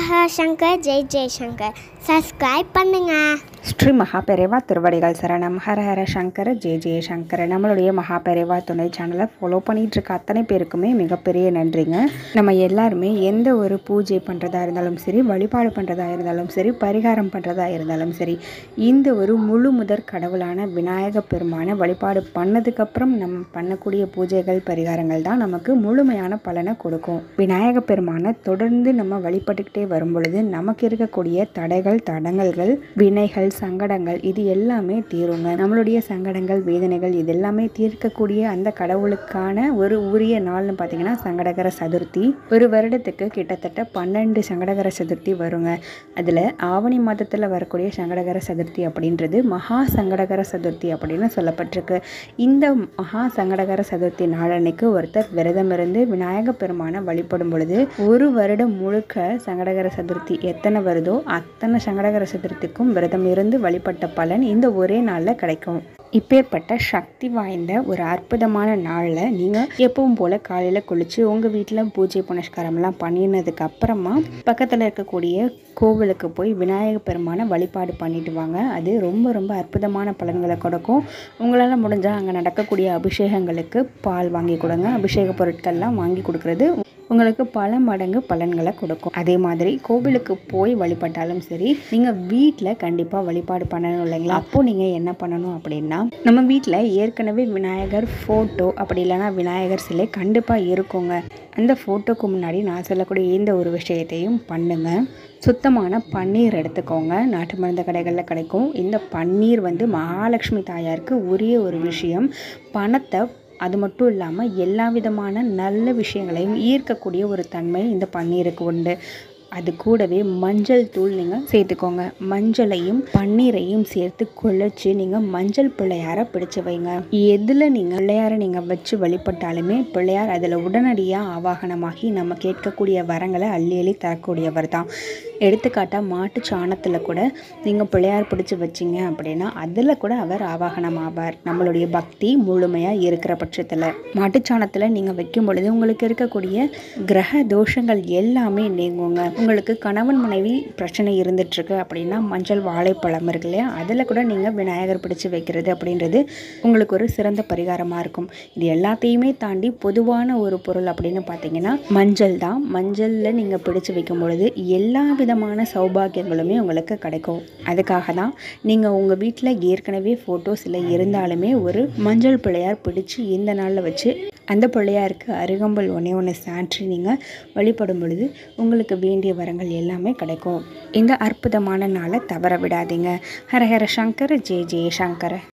Hara Shankar Jai Jaishankar. Subscribe பண்ணுங்க. ஸ்ரீ மகாபெரிவா திருவடிகள் சரணம். ஹர ஹர சங்கர ஜெய ஜெயசங்கர். நம்மளுடைய மகாபெரிவா துணை சேனலை ஃபாலோ பண்ணிகிட்டு இருக்க அத்தனை பேருக்குமே மிகப்பெரிய நன்றிங்க. நம்ம எல்லாருமே எந்த ஒரு பூஜை பண்ணுறதா இருந்தாலும் சரி, வழிபாடு பண்ணுறதா இருந்தாலும் சரி, பரிகாரம் பண்ணுறதா இருந்தாலும் சரி, இந்த ஒரு முழு முதற் கடவுளான விநாயக பெருமானை வழிபாடு பண்ணதுக்கப்புறம் நம்ம பண்ணக்கூடிய பூஜைகள் பரிகாரங்கள் தான் நமக்கு முழுமையான பலனை கொடுக்கும். விநாயக பெருமானை தொடர்ந்து நம்ம வழிபட்டுக்கிட்டே வரும் பொழுது நமக்கு இருக்கக்கூடிய தடைகள், தடங்கல்கள், வினைகள், சங்கடங்கள் இது எல்லாமே தீருங்க. நம்மளுடைய சங்கடங்கள், வேதனைகள் இது எல்லாமே தீர்க்கக்கூடிய அந்த கடவுளுக்கான ஒரு உரிய நாள்னு பார்த்தீங்கன்னா சங்கடகர சதுர்த்தி. ஒரு வருடத்துக்கு கிட்டத்தட்ட 12 சங்கடகர சதுர்த்தி வருங்க. அதில் ஆவணி மாதத்தில் வரக்கூடிய சங்கடகர சதுர்த்தி அப்படின்றது மகா சங்கடகர சதுர்த்தி அப்படின்னு சொல்லப்பட்டிருக்கு. இந்த மகா சங்கடகர சதுர்த்தி நாளன்னைக்கு ஒருத்தர் விரதம் இருந்து விநாயக பெருமானை வழிபடும் பொழுது ஒரு வருடம் முழுக்க சங்கடகர சதுர்த்தி எத்தனை வருதோ அத்தனை சங்கடகர சதுர்த்திக்கும் விரதம் இருந்து வழிபட்ட பலன் இந்த ஒரே நாளில் கிடைக்கும். இப்பேற்பட்ட சக்தி வாய்ந்த ஒரு அற்புதமான நாளில் நீங்கள் எப்பவும் போல் காலையில் குளித்து உங்கள் வீட்டில் பூஜை புனஸ்காரம்லாம் பண்ணினதுக்கு அப்புறமா பக்கத்தில் இருக்கக்கூடிய கோவிலுக்கு போய் விநாயக பெருமானை வழிபாடு பண்ணிட்டு வாங்க. அது ரொம்ப ரொம்ப அற்புதமான பலன்களை கொடுக்கும். உங்களால் முடிஞ்சால் அங்கே நடக்கக்கூடிய அபிஷேகங்களுக்கு பால் வாங்கி கொடுங்க. அபிஷேக பொருட்கள்லாம் வாங்கி கொடுக்குறது உங்களுக்கு பல மடங்கு பலன்களை கொடுக்கும். அதே மாதிரி கோவிலுக்கு போய் வழிபட்டாலும் சரி, நீங்கள் வீட்டில் கண்டிப்பாக வழிபாடு பண்ணணும் இல்லைங்களா? அப்போது நீங்கள் என்ன பண்ணணும் அப்படின்னா, நம்ம வீட்டில் ஏற்கனவே விநாயகர் ஃபோட்டோ அப்படி இல்லைன்னா விநாயகர் சிலை கண்டிப்பாக இருக்குங்க. அந்த ஃபோட்டோக்கு முன்னாடி நான் சொல்லக்கூடிய இந்த ஒரு விஷயத்தையும் பண்ணுங்க. சுத்தமான பன்னீர் எடுத்துக்கோங்க. நாட்டு மருந்து கடைகளில் கிடைக்கும். இந்த பன்னீர் மகாலட்சுமி தாயாருக்கு உரிய ஒரு விஷயம். பணத்தை அது மட்டும் இல்லாமல் எல்லா விதமான நல்ல விஷயங்களையும் ஈர்க்கக்கூடிய ஒரு தன்மை இந்த பன்னீருக்கு உண்டு. அது கூடவே மஞ்சள் தூள் நீங்கள் சேர்த்துக்கோங்க. மஞ்சளையும் பன்னீரையும் சேர்த்து குழைச்சி நீங்கள் மஞ்சள் பிள்ளையாரை பிடிச்சு வைங்க. எதில் நீங்கள் பிள்ளையாரை நீங்கள் வச்சு வழிபட்டாலுமே பிள்ளையார் அதில் உடனடியாக ஆவாகனமாகி நம்ம கேட்கக்கூடிய வரங்களை அள்ளி அள்ளி தரக்கூடியவர் தான். எடுத்துக்காட்டாக மாட்டு சாணத்தில் கூட நீங்கள் பிள்ளையார் பிடிச்சி வச்சிங்க அப்படின்னா அதில் கூட அவர் ஆவாகனம் ஆவார். நம்மளுடைய பக்தி முழுமையாக இருக்கிற பட்சத்தில் மாட்டுச்சாணத்தில் நீங்கள் வைக்கும் பொழுது உங்களுக்கு இருக்கக்கூடிய கிரக தோஷங்கள் எல்லாமே நீங்குங்க. உங்களுக்கு கணவன் மனைவி பிரச்சனை இருந்துகிட்ருக்கு அப்படின்னா மஞ்சள் வாழைப்பழம் இருக்கு இல்லையா, அதில் கூட நீங்கள் விநாயகர் பிடிச்சி வைக்கிறது அப்படின்றது உங்களுக்கு ஒரு சிறந்த பரிகாரமாக இருக்கும். இது எல்லாத்தையுமே தாண்டி பொதுவான ஒரு பொருள் அப்படின்னு பார்த்தீங்கன்னா மஞ்சள் தான். மஞ்சளில் நீங்கள் பிடிச்சி வைக்கும் பொழுது எல்லா விதமான சௌபாகியங்களுமே உங்களுக்கு கிடைக்கும். அதுக்காக தான் நீங்கள் உங்கள் வீட்டில் ஏற்கனவே ஃபோட்டோஸ் இல்லை இருந்தாலுமே ஒரு மஞ்சள் பிள்ளையார் பிடிச்சி இந்த நாளில் வச்சு அந்த பிள்ளையாருக்கு அருகம்புல் ஒன்று சாற்றி நீங்கள் வழிபடும் பொழுது உங்களுக்கு வேண்டிய வரங்கள் எல்லாமே கிடைக்கும். இந்த அற்புதமான நாளை தவற விடாதீங்க. ஹர ஹர சங்கர ஜெய ஜெய சங்கர.